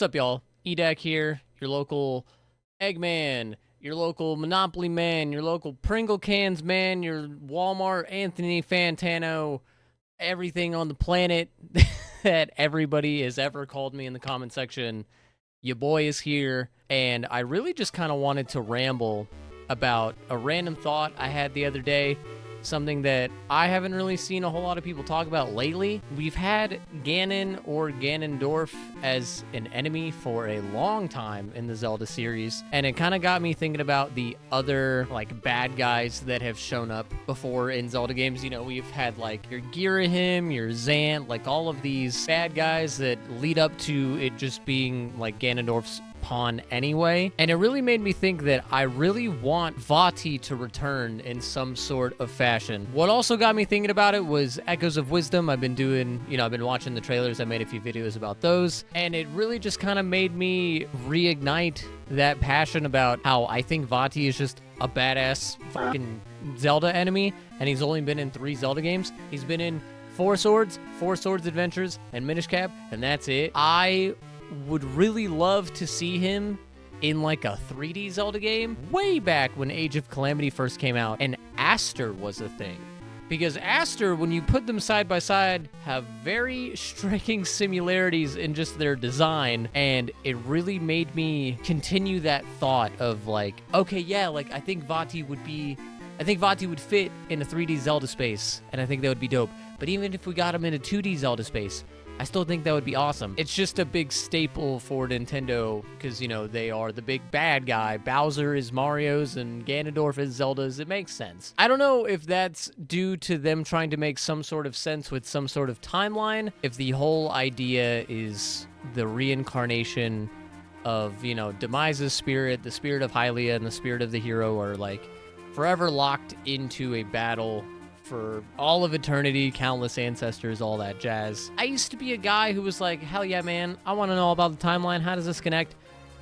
What's up, y'all? EDAC here, your local Eggman, your local Monopoly man, your local Pringle cans man, your Walmart Anthony Fantano, everything on the planet that everybody has ever called me in the comment section. Your boy is here, and I really just kind of wanted to ramble about a random thought I had the other day. Something that I haven't really seen a whole lot of people talk about lately. We've had Ganon or Ganondorf as an enemy for a long time in the Zelda series, and it kind of got me thinking about the other, like, bad guys that have shown up before in Zelda games. You know, we've had, like, your Girahim, your Zant, like, all of these bad guys that lead up to it just being, like, Ganondorf's pawn anyway, and it really made me think that I really want Vaati to return in some sort of fashion. What also got me thinking about it was Echoes of Wisdom. I've been doing, I've been watching the trailers. I made a few videos about those, and it really just kind of made me reignite that passion about how I think Vaati is just a badass fucking Zelda enemy, and he's only been in 3 Zelda games. He's been in Four Swords Adventures, and Minish Cap, and that's it. I would really love to see him in like a 3D Zelda game way back when Age of Calamity first came out and Aster was a thing. Because Aster, when you put them side by side, have very striking similarities in just their design, and it really made me continue that thought of like, okay, yeah, like I think Vaati would fit in a 3D Zelda space, and I think that would be dope. But even if we got him in a 2D Zelda space, I still think that would be awesome. It's just a big staple for Nintendo because, they are the big bad guy. Bowser is Mario's and Ganondorf is Zelda's. It makes sense. I don't know if that's due to them trying to make some sort of sense with some sort of timeline, if the whole idea is the reincarnation of, Demise's spirit, the spirit of Hylia, and the spirit of the hero are, like, forever locked into a battle for all of eternity, countless ancestors, all that jazz. I used to be a guy who was like, hell yeah, man, I want to know about the timeline. How does this connect?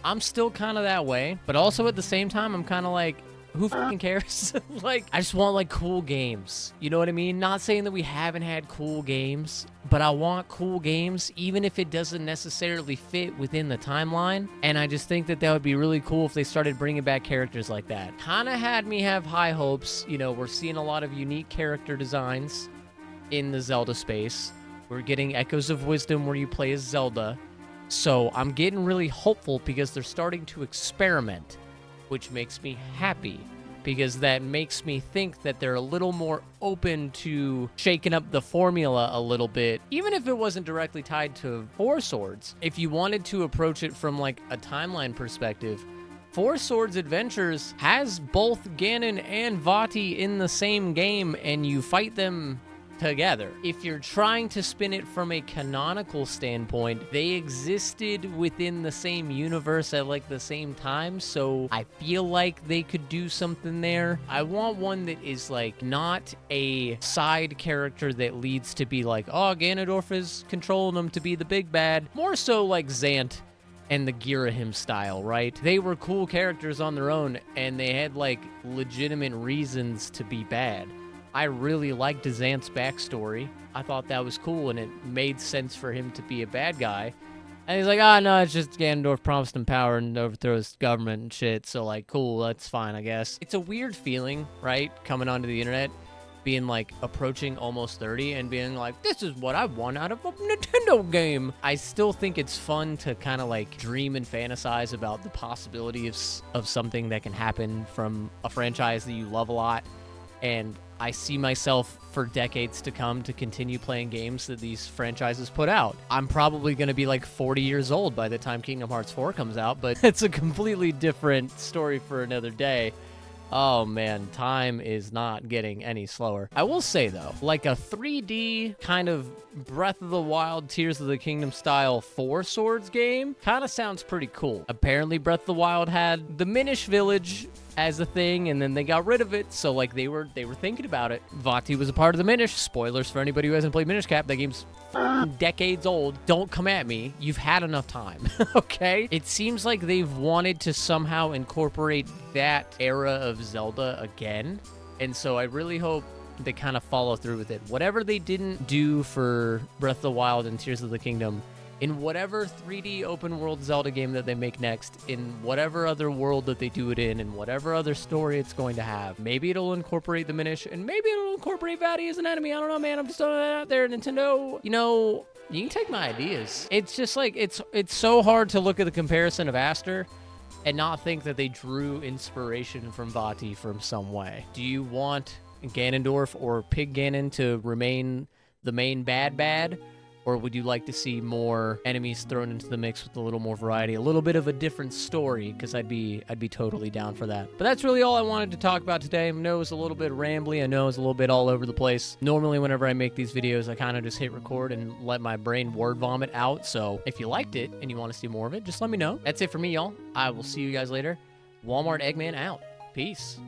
I'm still kind of that way, but also at the same time, I'm kind of like, who fucking cares? Like, I just want, like, cool games. You know what I mean? Not saying that we haven't had cool games, but I want cool games, even if it doesn't necessarily fit within the timeline. And I just think that that would be really cool if they started bringing back characters like that. Kind of had me have high hopes. We're seeing a lot of unique character designs in the Zelda space. We're getting Echoes of Wisdom where you play as Zelda. So I'm getting really hopeful because they're starting to experiment, which makes me happy because that makes me think that they're a little more open to shaking up the formula a little bit, even if it wasn't directly tied to Four Swords. If you wanted to approach it from like a timeline perspective, Four Swords Adventures has both Ganon and Vaati in the same game, and you fight them together. If you're trying to spin it from a canonical standpoint, they existed within the same universe at like the same time, so I feel like they could do something there. I want one that is like not a side character that leads to be like, oh, Ganondorf is controlling them to be the big bad. More so like Zant and the Girahim style, right? They were cool characters on their own, and they had like legitimate reasons to be bad. I really liked Zant's backstory. I thought that was cool, and it made sense for him to be a bad guy. And he's like, no, it's just Ganondorf promised him power and overthrows government and shit, so, like, cool, that's fine, I guess. It's a weird feeling, right, coming onto the internet, being, like, approaching almost 30 and being like, this is what I want out of a Nintendo game. I still think it's fun to kind of, like, dream and fantasize about the possibilities of something that can happen from a franchise that you love a lot, and I see myself for decades to come to continue playing games that these franchises put out. I'm probably going to be like 40 years old by the time Kingdom Hearts 4 comes out, but it's a completely different story for another day. Oh man, time is not getting any slower. I will say though, like a 3D kind of Breath of the Wild, Tears of the Kingdom style Four Swords game kind of sounds pretty cool. Apparently Breath of the Wild had the Minish Village as a thing, and then they got rid of it, so like they were thinking about it. Vaati was a part of the Minish. Spoilers for anybody who hasn't played Minish Cap. That game's decades old. Don't come at me. You've had enough time. Okay? It seems like they've wanted to somehow incorporate that era of Zelda again, and so I really hope they kind of follow through with it. Whatever they didn't do for Breath of the Wild and Tears of the Kingdom, in whatever 3D open world Zelda game that they make next, in whatever other world that they do it in whatever other story it's going to have. Maybe it'll incorporate the Minish, and maybe it'll incorporate Vaati as an enemy. I don't know, man. I'm just throwing that out there. Nintendo, you know, you can take my ideas. It's just like, it's so hard to look at the comparison of Aster and not think that they drew inspiration from Vaati from some way. Do you want Ganondorf or Pig Ganon to remain the main bad? Or would you like to see more enemies thrown into the mix with a little more variety, a little bit of a different story? Because I'd be totally down for that. But that's really all I wanted to talk about today. I know it was a little bit rambly. I know it was a little bit all over the place. Normally, whenever I make these videos, I kind of just hit record and let my brain word vomit out. So if you liked it and you want to see more of it, just let me know. That's it for me, y'all. I will see you guys later. Walmart Eggman out. Peace.